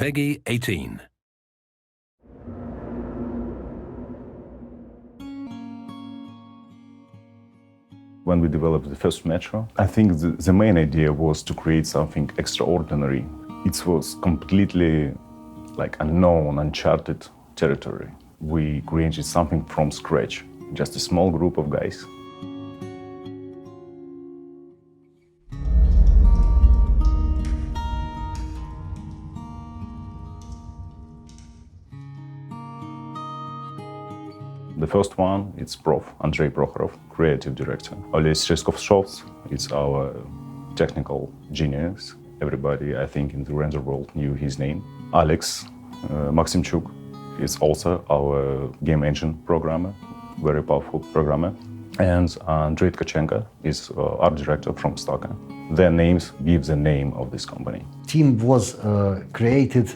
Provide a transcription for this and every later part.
Peggy 18. When we developed the first metro, I think the main idea was to create something extraordinary. It was completely like unknown, uncharted territory. We created something from scratch, just a small group of guys. The first one, it's Andrei Prokhorov, creative director. Oles Sheskovshovs, it's our technical genius. Everybody, I think, in the render world knew his name. Alex Maximchuk is also our game engine programmer, very powerful programmer. And Andrei Tkachenko is art director from Stoka. Their names give the name of this company. Team was created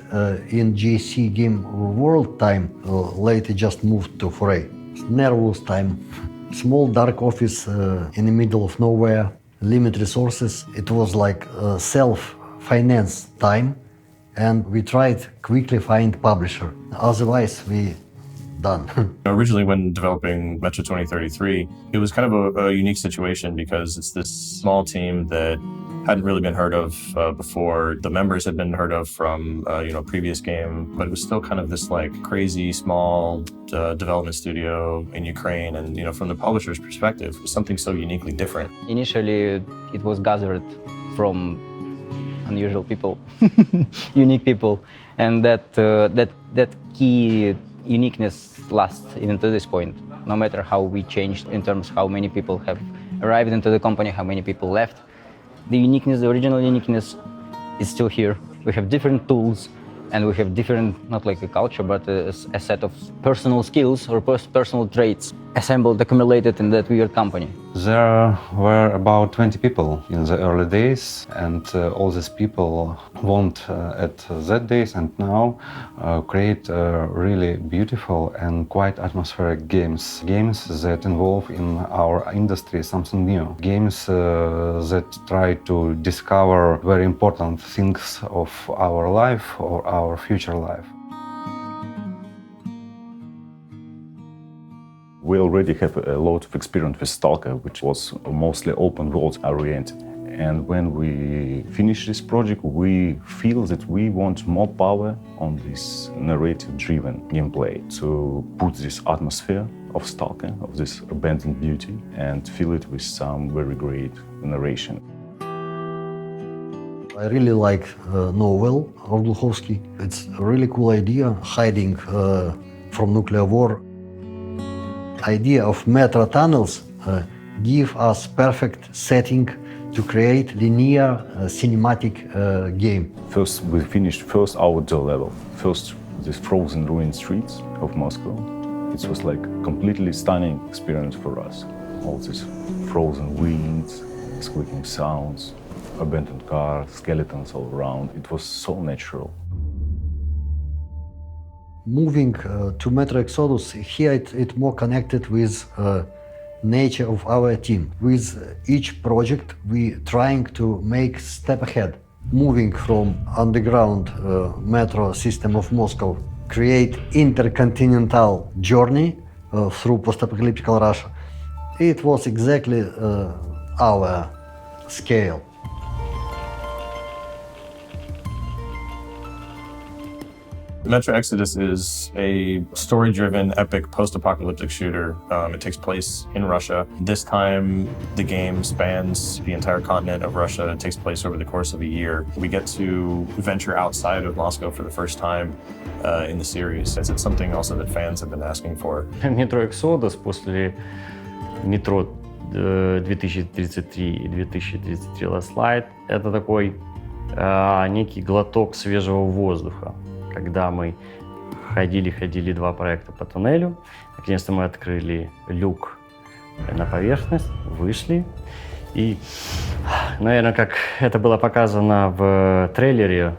in GSC Game World time, later just moved to Foray. Nervous time, small dark office in the middle of nowhere, limited resources. It was like self-finance time, and we tried quickly find publisher. Otherwise, we done. Originally, when developing Metro 2033, it was kind of a unique situation because it's this small team that hadn't really been heard of before. The members had been heard of from previous game, but it was still kind of this like crazy small development studio in Ukraine. And from the publisher's perspective, it was something so uniquely different. Initially, it was gathered from unusual people, unique people, and that key uniqueness lasts even to this point. No matter how we changed in terms of how many people have arrived into the company, how many people left, the uniqueness, the original uniqueness is still here. We have different tools and we have different, not like a culture, but a set of personal skills or personal traits assembled, accumulated in that weird company. There were about 20 people in the early days, and all these people went at that days and now create really beautiful and quite atmospheric games. Games that involve in our industry something new. Games that try to discover very important things of our life or our future life. We already have a lot of experience with Stalker, which was mostly open world oriented. And when we finish this project, we feel that we want more power on this narrative-driven gameplay to put this atmosphere of Stalker, of this abandoned beauty, and fill it with some very great narration. I really like novel of Gluchovsky. It's a really cool idea, hiding from nuclear war. Idea of metro tunnels give us perfect setting to create linear cinematic game. First, we finished first outdoor level. First, these frozen ruined streets of Moscow. It was like a completely stunning experience for us. All these frozen winds, squeaking sounds, abandoned cars, skeletons all around. It was so natural. Moving to Metro Exodus, here it's more connected with nature of our team. With each project, we trying to make step ahead. Moving from underground metro system of Moscow, create intercontinental journey through post-apocalyptic Russia. It was exactly our scale. Metro Exodus is a story-driven, epic post-apocalyptic shooter. It takes place in Russia. This time, the game spans the entire continent of Russia. It takes place over the course of a year. We get to venture outside of Moscow for the first time in the series. It's something also that fans have been asking for. Metro Exodus после метро 2033 и 2033 Last Light — это такой некий глоток свежего воздуха. Когда мы ходили два проекта по туннелю, наконец-то мы открыли люк на поверхность, вышли. И, наверное, как это было показано в трейлере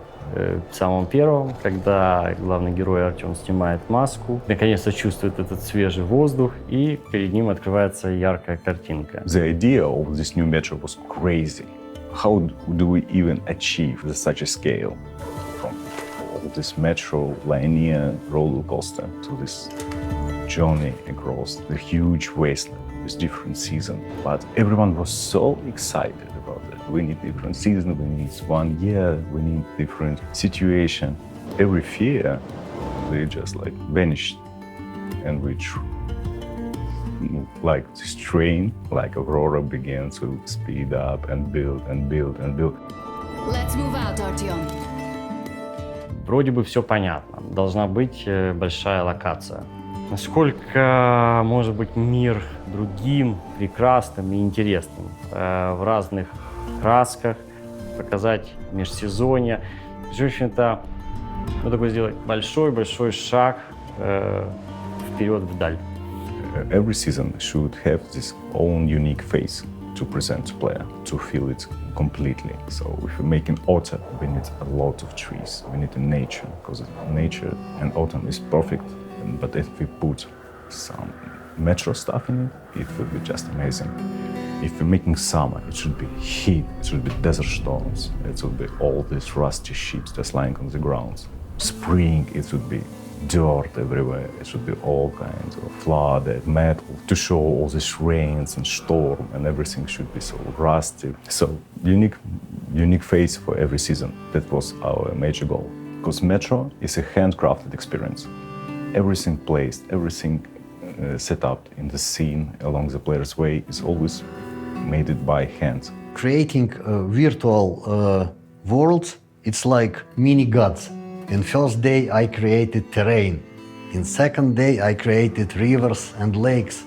самом первом, когда главный герой Артем снимает маску, наконец-то чувствует этот свежий воздух, и перед ним открывается яркая картинка. The idea of this new metro was crazy. How do we even achieve such a scale? this metro linear roller coaster to this journey across the huge wasteland with different seasons. But everyone was so excited about it. We need different season, we need 1 year, we need different situation. Every fear, they just like vanished, and like this train, like Aurora, began to speed up and build and build and build. Let's move out, Artyom. Вроде бы все понятно. Должна быть большая локация. Насколько может быть мир другим, прекрасным и интересным в разных красках, показать межсезонье. В общем-то, ну, такой сделать большой-большой шаг вперед вдаль. Every season should have this own unique face to present to player, to feel it completely. So if we're making autumn, we need a lot of trees. We need nature, because nature and autumn is perfect. But if we put some metro stuff in it, it will be just amazing. If we're making summer, it should be heat, it should be desert storms, it should be all these rusty ships just lying on the ground. Spring, it should be dirt everywhere, it should be all kinds of flooded metal to show all these rains and storm, and everything should be so rusty. So unique face for every season. That was our major goal. Because metro is a handcrafted experience. Everything placed, everything set up in the scene along the player's way is always made it by hand. Creating virtual worlds, it's like mini gods. In first day I created terrain. In second day I created rivers and lakes.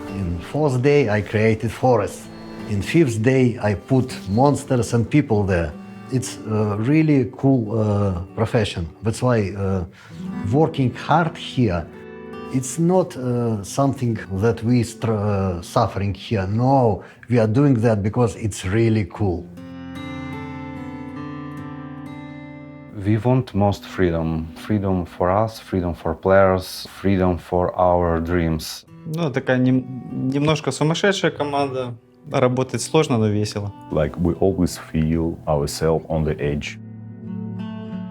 In fourth day I created forests. In fifth day I put monsters and people there. It's a really cool profession. That's why working hard here, it's not something that we suffering here. No, we are doing that because it's really cool. We want most freedom. Freedom for us, freedom for players, freedom for our dreams. Ну, такая немножко сумасшедшая команда. Работать сложно, но весело. Like we always feel ourselves on the edge.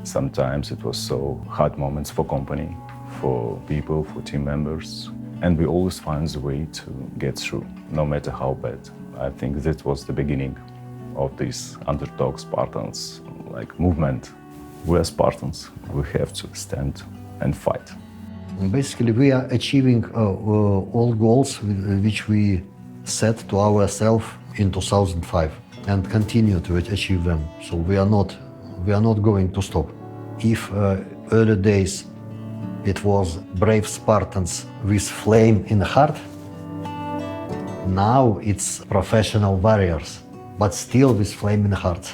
Sometimes it was so hard moments for company, for people, for team members. And we always find the way to get through, no matter how bad. I think that was the beginning of this underdog Spartans like movement. We are Spartans, we have to stand and fight. Basically, we are achieving all goals which we set to ourselves in 2005 and continue to achieve them. So we are not going to stop. If early days it was brave Spartans with flame in the heart, now it's professional warriors, but still with flame in the heart.